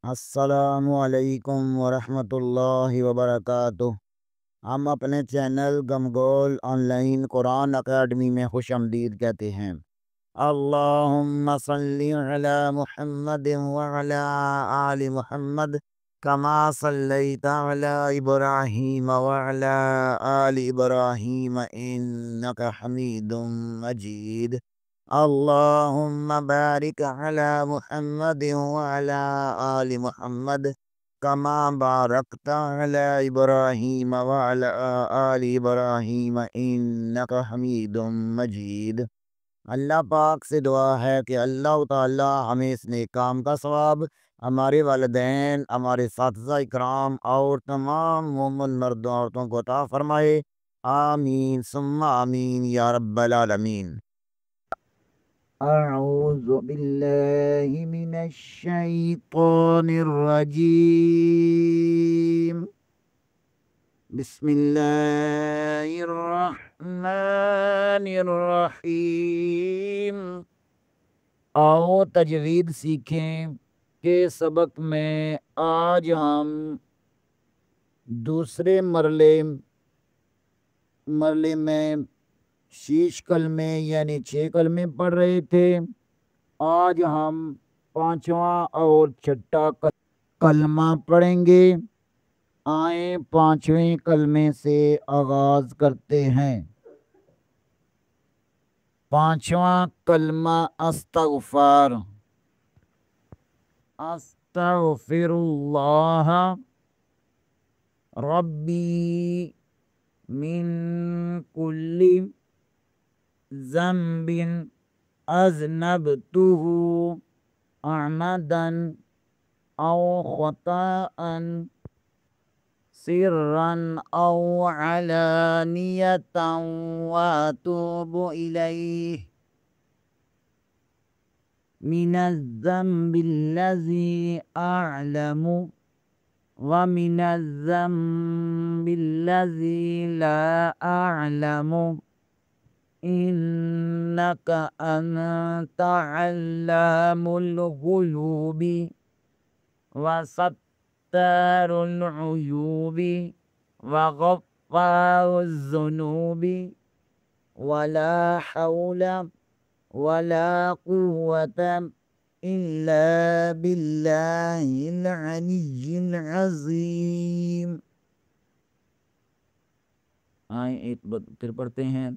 अस्सलामु अलैकुम वरहमतुल्लाहि वबरकातुह। हम अपने चैनल गमगोल ऑनलाइन कुरान अकादमी में खुश आमदीद कहते हैं। अल्लाहुम्मा सल्लि अला मुहम्मद व अला आलि मुहम्मद कमा सल्लैता अला इब्राहीम व अला आलि इब्राहीम इन्नका हमीदुम मजीद। अल्लाहुम्मा बारिक अला मुहम्मद व अला आलि मुहम्मद कमा बारकता अला इब्राहीम व अला आलि इब्राहीम इन्नका हमीदुम मजीद। अल्लाह पाक से दुआ है कि अल्लाह ताला हमें इस नेक काम का सवाब, हमारे वालिदैन, हमारे साथिज़ा इकराम और तमाम मोमिन मर्दों औरतों को अता फरमाए। आमीन सुम्मा आमीन या रब्बल आलमीन। अऊज़ु बिल्लाहि मिनश शैतानिर रजीम। बिस्मिल्लाहिर्रहमानिर्रहीम। आओ तजवीद सीखें के सबक में आज हम दूसरे मरले में शीश कलमे यानी 6 कलमे पढ़ रहे थे। आज हम पांचवा और छठा कलमा पढ़ेंगे। आए पांचवें कलमे से आगाज करते हैं। पांचवा कलमा अस्तगफार। अस्तगफिरुल्लाह रब्बी मिन कुल्ली ज़ंबिन अज़नबतुहु अमदन औ ख़ताअन सिर्रन औ अलानियतन व अतूबु इलैहि मिनज़्ज़ंबिल्लज़ी अअलमु व मिनज़्ज़ंबिल्लज़ी ला अअलमु इन्नका अन्त अल्लामुल गुयूबी व सत्तारुल उयूबी व गफ़्फ़ारुज़ ज़ुनूबी वला हौला वला कुव्वता इल्ला बिल्लाहिल अलिय्यिल अज़ीम। आए एक बार फिर पढ़ते हैं।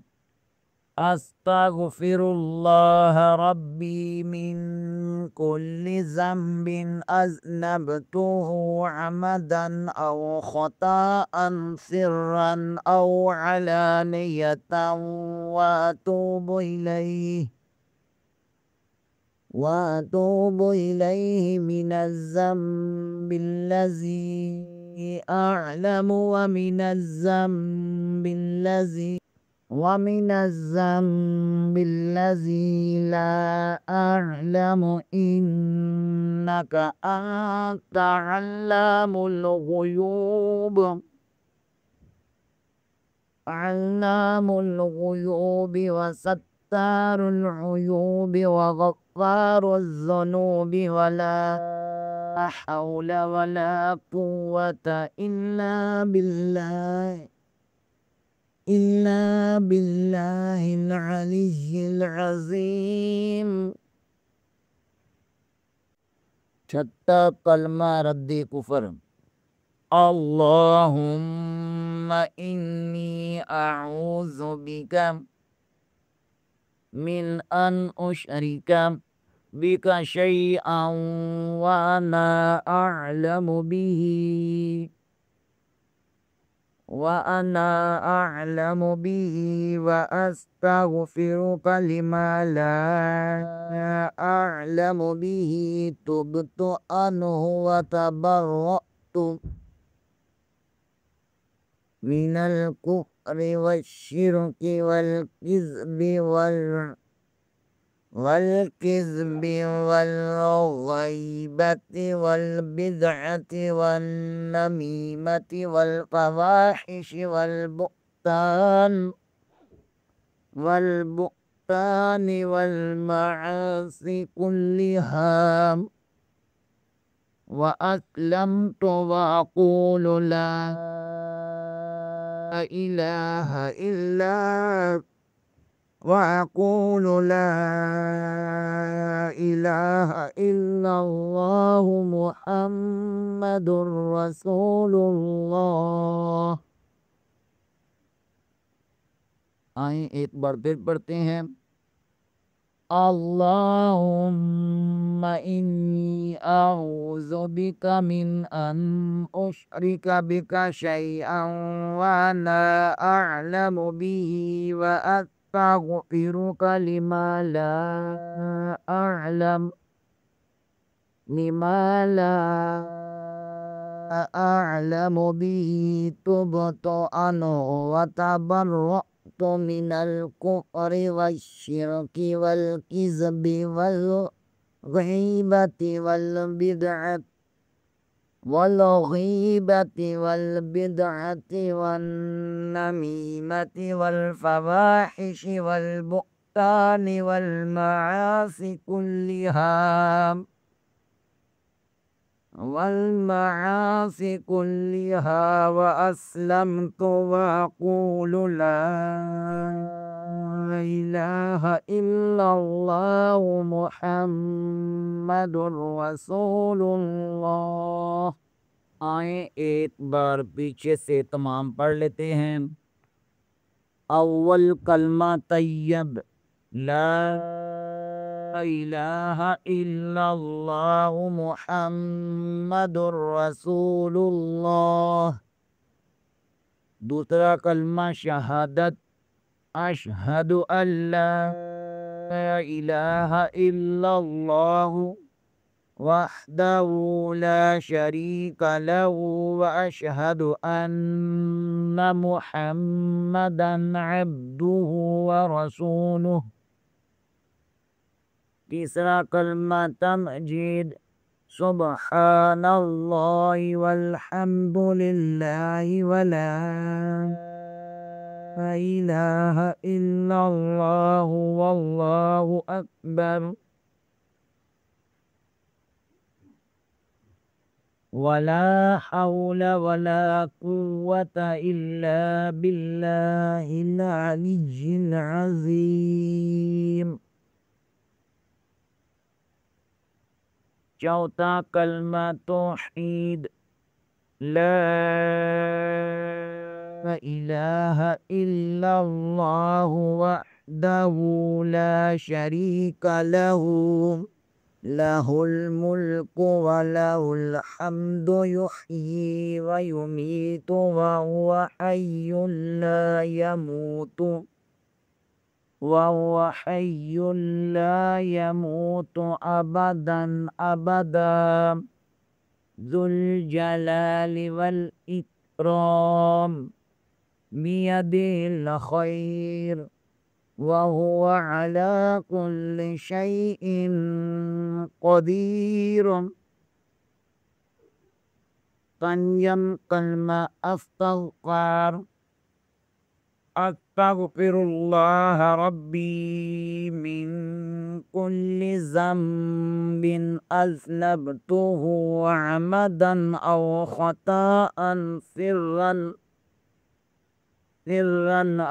अस्तगफिरुल्लाह रब्बी मिन कुल्ली ज़ंबिन अज़नबतुहु अमदन औ ख़ताअन सिर्रन औ अलानियतन व अतूबु इलैहि मिनज़्ज़ंबिल्लज़ी अअलमु वमिनज़्ज़ंबिल्लज़ी ला अअलमु इन्नका अन्त अल्लामुल ग़ुयूबि व सत्तारुल उयूबि व गफ़्फ़ारुज़ ज़ुनूबि वला हौला वला कुव्वता इल्ला बिल्लाहिल अलिय्यिल अज़ीम। छठा कलमा रद्द कुफर। अल्लाहुम्मा इन्नी अऊज़ु बिका मिन अन उशरिका बिका शैअन व अना अअलमु बिही व अस्तगफिरुका लिमा ला अअलमु बिही तुब्तु अन्हु व तबर्रअतु मिनल कुफ्रि वश्शिर्कि वल गीबति वल बिदअति वन नमीमति वल फ़वाहिशि वल बुहतानि वल मआसि कुल्लिहा وأسلمت وأقول لا إله إلا وأقول لا إله إلا الله محمد رسول الله। आइए एक बार फिर पढ़ते हैं। अल्लाहुम्मा इन्नी अऊज़ु बिका मिन अन उश्रिका बिका शैअन व अना अअलमु बिही व अस्तगफिरुका लिमा ला अअलमु बिही तुबतु अन्हु व तबर्रअतु मिनल कुफ्रि वश्शिरकि वल किज़्बि वल गीबति वल बिदअति वन नमीमति वल फवाहिशि वल बुहतानि वल मआसि कुल्लिहा व अस्लमतु व अक़ूलु ला इलाहा इल्लल्लाहु मुहम्मदुर रसूलुल्लाह। आए एक बार पीछे से तमाम पढ़ लेते हैं। अव्वल कलमा तैयब ला इलाहा इल्लल्लाहु मुहम्मदुर रसूलुल्लाह। दूसरा कलमा शहादत अशहदु अल्ला इलाहा इल्लल्लाहु वहदहु ला शरीका लहु व अशहदु अन्ना मुहम्मदन अब्दुहु व रसूलुहु। तीसरा कलमा तमजीद सुब्हानल्लाहि वल्हम्दुलिल्लाहि वला इलाहा इल्लल्लाहु वल्लाहु अकबर वला हौला वला कुव्वता इल्ला बिल्लाहिल अलिय्यिल अज़ीम। चौथा कलमा तौहीद ला इलाहा इल्लल्लाहु वहदहु ला शरीका लहु लहुल मुल्कु व लहुल हम्दु युहयी व युमीतु व हुवा हय्युन ला यमूतु अबदन अबदा ज़ुल जलालि वल इकराम बियदिहिल खैर व हुवा अला कुल्लि शैइन क़दीर। पंजम कलमा अस्तग़फिरुल्लाह रब्बी मिन कुल्लि ज़ंबिन अज़नबतुहु अमदन औ ख़ताअन सिर्रन औ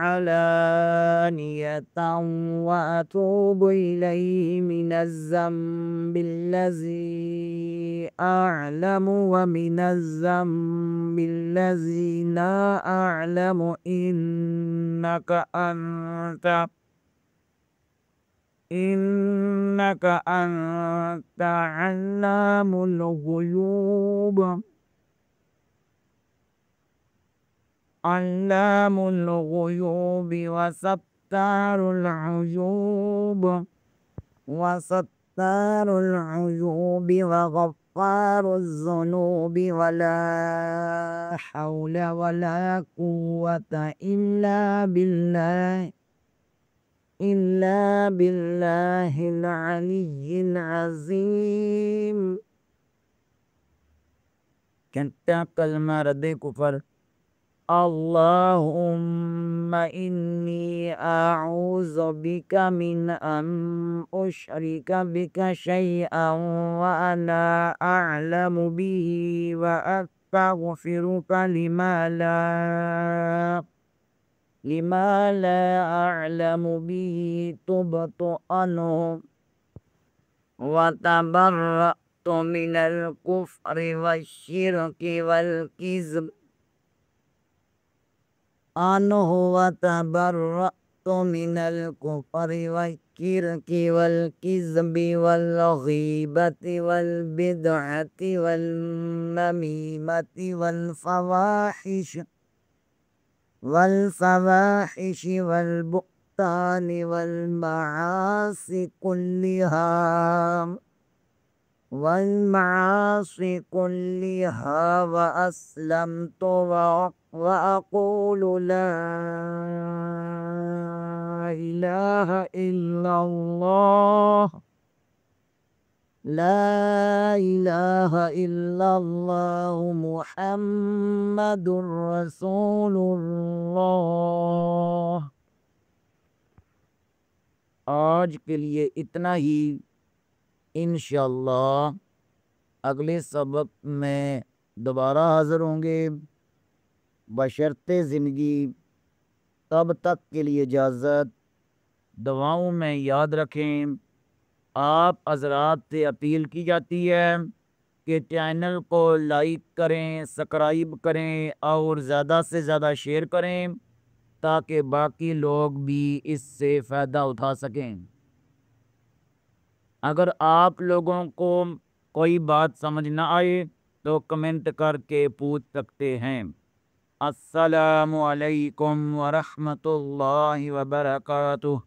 अलानियतन व अतूबु इलैहि मिनज़्ज़ंबिल्लज़ी अअलमु व मिनज़्ज़ंबिल्लज़ी ला अअलमु इन्नक अन्त अल्लामुल ग़ुयूब। अल्लामुल ग़ुयूबि व सत्तारुल उयूबि व गफ़्फ़ारुज़ ज़ुनूबि व ला हौला व ला कुव्वता इल्ला बिल्लाहिल अलिय्यिल अज़ीम। छठा कलमा रद्द कुफ़र अल्लाहुम्मा इन्नी आऊज़ु बिका मिन अन उश्रिका बिका शैअन व अना अअलमु बिही व अस्तगफिरुका लिमा ला अअलमु बिही तुबतु अन्हु व तबर्रअतु मिनल कुफ्रि वश्शिरकि वल किज़्ब अन्हु व तबर्रअतु मिनल कुफ्रि वश्शिरकि वल किज़्बि वल गीबति वल बिदअति वल नमीमति वल बुहतानि वल मआसि कुल्लिहा व अस्लमतु व अक़ूलु ला इलाहा इल्लल्लाहु मुहम्मदुर रसूलुल्लाह। आज के लिए इतना ही। इंशाअल्लाह अगले सबक में दोबारा हाज़िर होंगे बशर्ते ज़िंदगी। तब तक के लिए इजाज़त। दुआओं में याद रखें। आप हज़रात से अपील की जाती है कि चैनल को लाइक करें, सब्सक्राइब करें और ज़्यादा से ज़्यादा शेयर करें ताकि बाकी लोग भी इससे फ़ायदा उठा सकें। अगर आप लोगों को कोई बात समझ ना आए तो कमेंट करके पूछ सकते हैं। अस्सलामु अलैकुम व रहमतुल्लाहि व बरकातुहू।